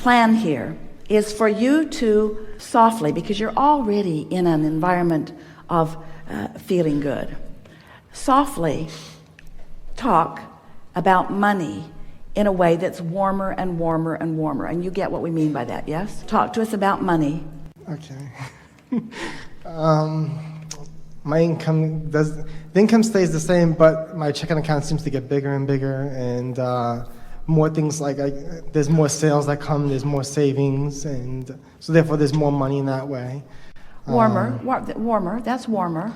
plan here is for you to softly, because you're already in an environment of feeling good, softly talk about money in a way that's warmer and warmer and warmer. And you get what we mean by that, yes? Talk to us about money. Okay. My income the income stays the same, but my checking account seems to get bigger and bigger, and more things like there's more sales that come, there's more savings, and so therefore there's more money in that way. Warmer, that's warmer.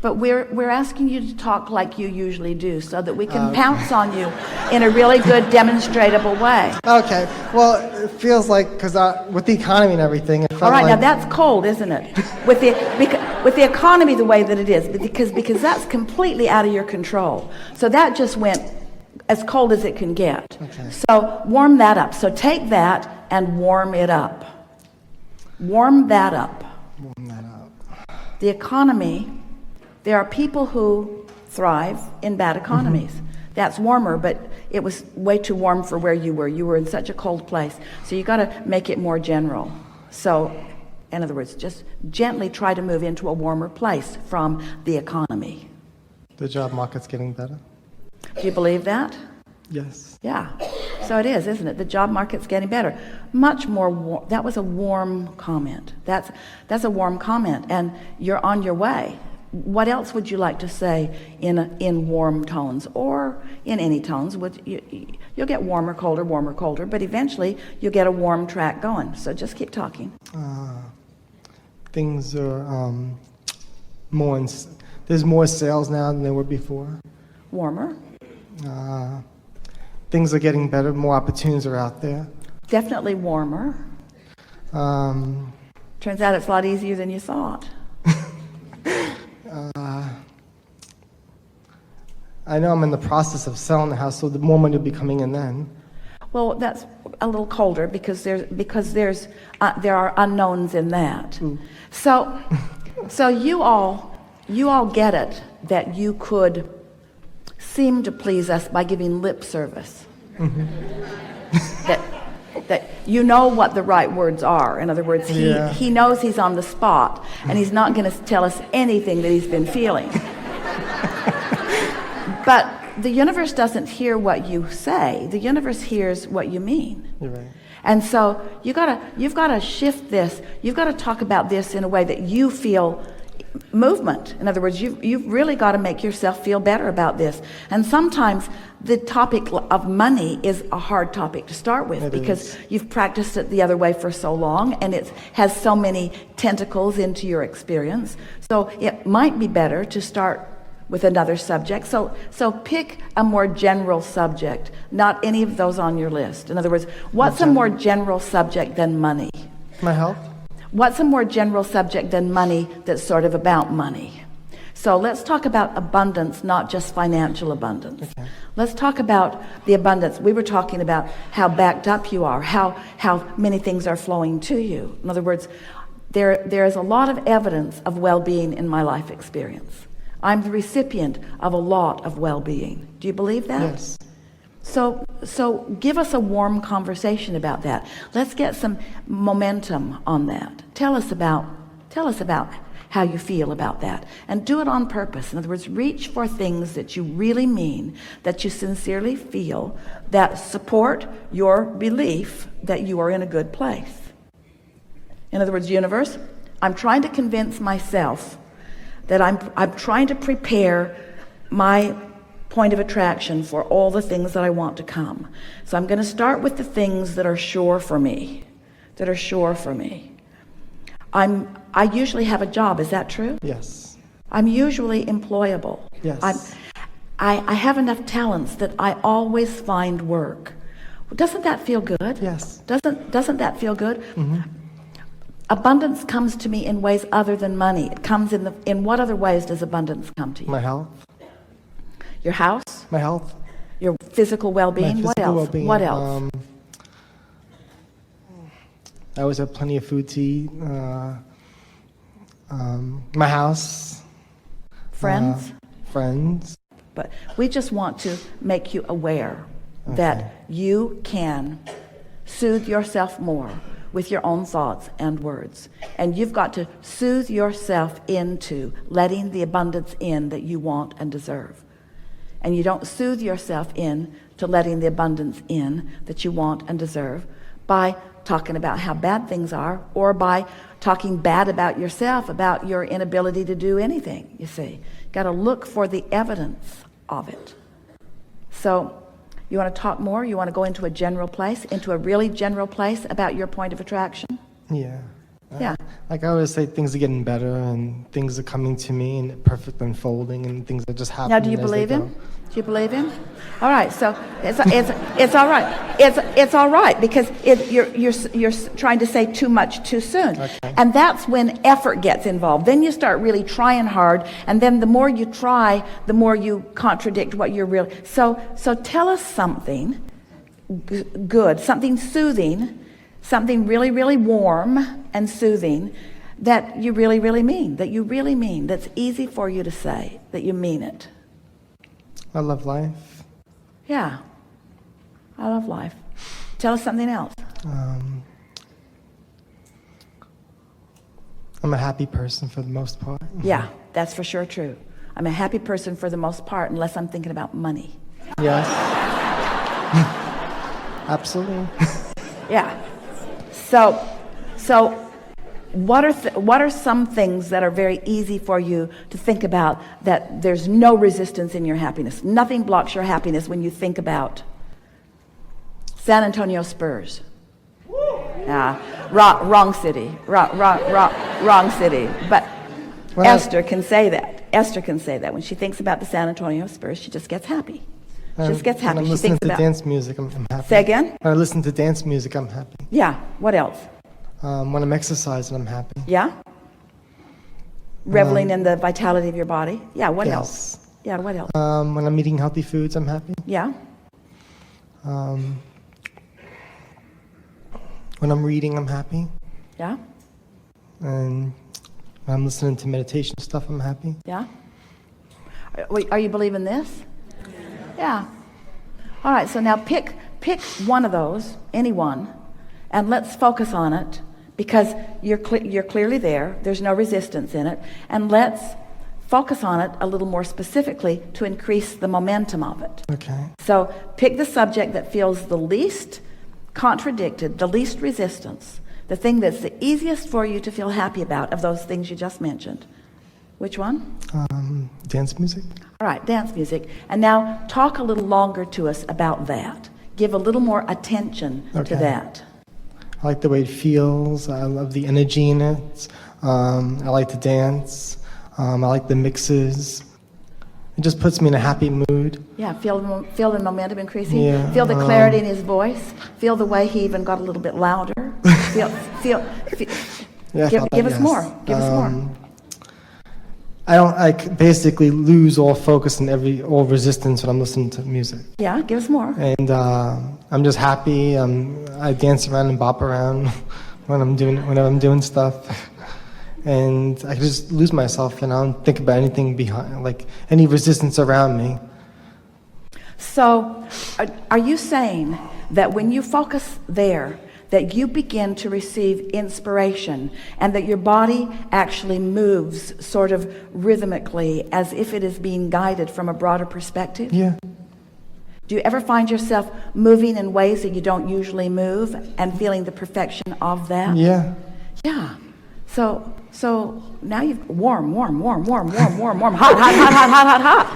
But we're asking you to talk like you usually do, so that we can pounce on you in a really good, demonstrable way. Okay. Well, it feels like, because with the economy and everything, it felt All right, like... now that's cold, isn't it? With the economy the way that it is, because that's completely out of your control. So that just went as cold as it can get. Okay. So warm that up. So take that and warm it up. Warm that up. Warm that up. The economy... There are people who thrive in bad economies. Mm-hmm. That's warmer, but it was way too warm for where you were. You were in such a cold place. So you got to make it more general. So, in other words, just gently try to move into a warmer place from the economy. The job market's getting better. Do you believe that? Yes. Yeah. So it is, isn't it? The job market's getting better. Much more that was a warm comment. That's a warm comment, and you're on your way. What else would you like to say in warm tones, or in any tones? You'll get warmer, colder, but eventually you'll get a warm track going. So just keep talking. Things are there's more sales now than there were before. Warmer. Things are getting better. More opportunities are out there. Definitely warmer. Turns out it's a lot easier than you thought. I know I'm in the process of selling the house, so the more money will be coming in then. Well, that's a little colder because there are unknowns in that. Ooh. So you all get it that you could seem to please us by giving lip service. Mm-hmm. that you know what the right words are. In other words, he knows he's on the spot, and he's not going to tell us anything that he's been feeling. But the universe doesn't hear what you say. The universe hears what you mean. You're right. And so you've got to shift this. You've got to talk about this in a way that you feel movement. In other words, you've really got to make yourself feel better about this. And sometimes the topic of money is a hard topic to start with, because you've practiced it the other way for so long, and it has so many tentacles into your experience. So it might be better to start with another subject. So pick a more general subject, not any of those on your list. In other words, what's a more general subject than money? My health. What's a more general subject than money that's sort of about money? So let's talk about abundance, not just financial abundance. Okay. Let's talk about the abundance. We were talking about how backed up you are, how many things are flowing to you. In other words, there is a lot of evidence of well-being in my life experience. I'm the recipient of a lot of well-being. Do you believe that? Yes. So give us a warm conversation about that. Let's get some momentum on that. Tell us about how you feel about that, and do it on purpose. In other words, reach for things that you really mean, that you sincerely feel, that support your belief that you are in a good place. In other words, universe, I'm trying to convince myself that I'm trying to prepare my point of attraction for all the things that I want to come. So I'm going to start with the things that are sure for me, I usually have a job. Is that true? Yes. I'm usually employable. Yes. I have enough talents that I always find work. Doesn't that feel good? Yes. Doesn't that feel good? Mm-hmm. Abundance comes to me in ways other than money. It comes in what other ways does abundance come to you? My health. Your house? My health. Your physical well-being? My physical well-being. What else? I always have plenty of food to eat. My house. Friends? Friends. But we just want to make you aware that you can soothe yourself more with your own thoughts and words. And you've got to soothe yourself into letting the abundance in that you want and deserve. And you don't soothe yourself in to letting the abundance in that you want and deserve by talking about how bad things are, or by talking bad about yourself, about your inability to do anything. You see, got to look for the evidence of it. So you want to talk more? You want to go into a general place, into a really general place about your point of attraction? Yeah. Yeah. Like I always say, things are getting better and things are coming to me and perfect unfolding and things are just happening. Now, do you believe him? Do you believe him? All right, so it's all right. It's all right, because you're trying to say too much too soon. Okay. And that's when effort gets involved. Then you start really trying hard, and then the more you try, the more you contradict what you're really. So tell us something good, something soothing, something really, really warm and soothing that you really, really mean, that's easy for you to say, that you mean it. I love life. Yeah, I love life. Tell us something else. I'm a happy person for the most part. Yeah, that's for sure true. I'm a happy person for the most part, unless I'm thinking about money. Yes. Absolutely. Yeah. So what are some things that are very easy for you to think about, that there's no resistance in your happiness? Nothing blocks your happiness when you think about San Antonio Spurs. Wrong city. Wrong city. But Esther can say that. Esther can say that when she thinks about the San Antonio Spurs, she just gets happy. She just gets happy. When I'm listening to dance music, I'm happy. Say again? When I listen to dance music, I'm happy. Yeah. What else? When I'm exercising, I'm happy. Yeah? Reveling in the vitality of your body? Yeah, what else? Yeah, what else? When I'm eating healthy foods, I'm happy. Yeah? When I'm reading, I'm happy. Yeah? And when I'm listening to meditation stuff, I'm happy. Yeah? Are you believing this? Yeah. All right, so now pick one of those, any one, and let's focus on it, because you're clearly there. There's no resistance in it. And let's focus on it a little more specifically to increase the momentum of it. Okay. So pick the subject that feels the least contradicted, the least resistance, the thing that's the easiest for you to feel happy about of those things you just mentioned. Which one? Dance music. All right, dance music. And now talk a little longer to us about that. Give a little more attention to that. I like the way it feels. I love the energy in it. I like to dance. I like the mixes. It just puts me in a happy mood. Yeah, feel the momentum increasing. Yeah, feel the clarity in his voice. Feel the way he even got a little bit louder. Feel. Yeah, give us more. Give us more. I basically lose all focus and all resistance when I'm listening to music. Yeah, give us more. And I'm just happy. I dance around and bop around whenever I'm doing stuff. And I can just lose myself, and I don't think about anything behind, like any resistance around me. So, are you saying that when you focus there, that you begin to receive inspiration, and that your body actually moves sort of rhythmically as if it is being guided from a broader perspective? Yeah. Do you ever find yourself moving in ways that you don't usually move and feeling the perfection of that? Yeah. Yeah. So now you've warm, hot.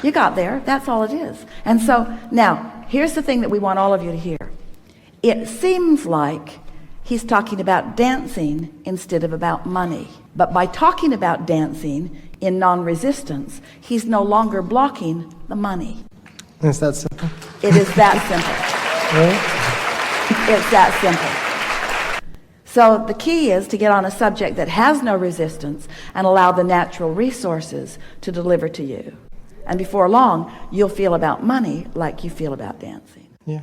You got there. That's all it is. And so now, here's the thing that we want all of you to hear. It seems like he's talking about dancing instead of about money. But by talking about dancing in non-resistance, he's no longer blocking the money. It's that simple. It is that simple. Right? It's that simple. So the key is to get on a subject that has no resistance and allow the natural resources to deliver to you. And before long, you'll feel about money like you feel about dancing. Yeah.